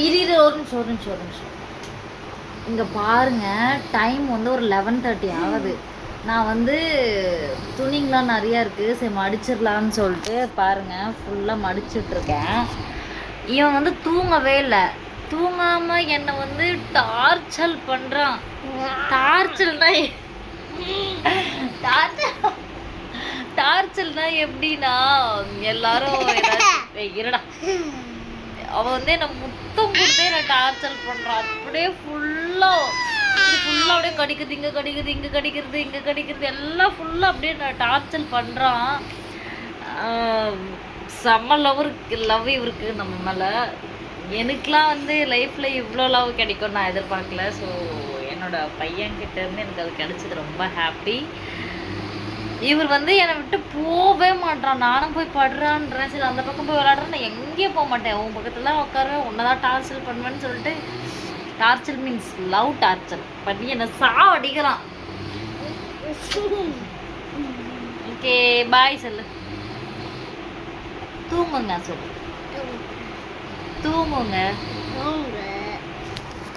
இரு ஒரு நிமிஷம். இங்கே பாருங்க, டைம் வந்து ஒரு 11:30 ஆகுது. நான் வந்து துணிங்களாம் நிறையா இருக்குது, சரி மடிச்சிடலான்னு சொல்லிட்டு பாருங்கள் ஃபுல்லாக மடிச்சிட்ருக்கேன். இவன் வந்து தூங்கவே இல்லை. தூங்காமல் என்னை வந்து டார்ச்சல் பண்ணுறான். டார்ச்சல்னா எப்படின்னா, எல்லாரும் இருடா, அவன் வந்து என்னை முத்தம் கொடுத்தே என்னை டார்ச்சல் பண்ணுறான். அப்படியே ஃபுல்லாக அப்படியே கடிக்கிறது, இங்கே கடிக்கிறது எல்லாம் ஃபுல்லாக அப்படியே நான் டார்ச்சல் பண்ணுறான். செம்ம லவ் இவருக்கு நம்ம மேலே. எனக்குலாம் வந்து லைஃப்பில் இவ்வளோ லவ் கிடைக்கும் நான் எதிர்பார்க்கல. ஸோ என்னோடய பையன்கிட்ட இருந்து எனக்கு அது கிடைச்சது ரொம்ப ஹாப்பி. இவர் வந்து என்னை விட்டு போகவே மாட்டான். நானும் போய் படுறான்றேன், சரி அந்த பக்கம் போய் விளையாடுறேன். நான் எங்கேயும் போக மாட்டேன், உன் பக்கத்தில் தான் உட்காருவேன், உன்னை தான் டார்ச்சல் பண்ணுவேன்னு சொல்லிட்டு, டார்ச்சல் மீன்ஸ் லவ் டார்ச்சல் பண்ணி என்னை சாவடிக்கிறான். ஓகே பாய் சொல்லு. தூங்குங்க சொல்லு. தூங்குங்க.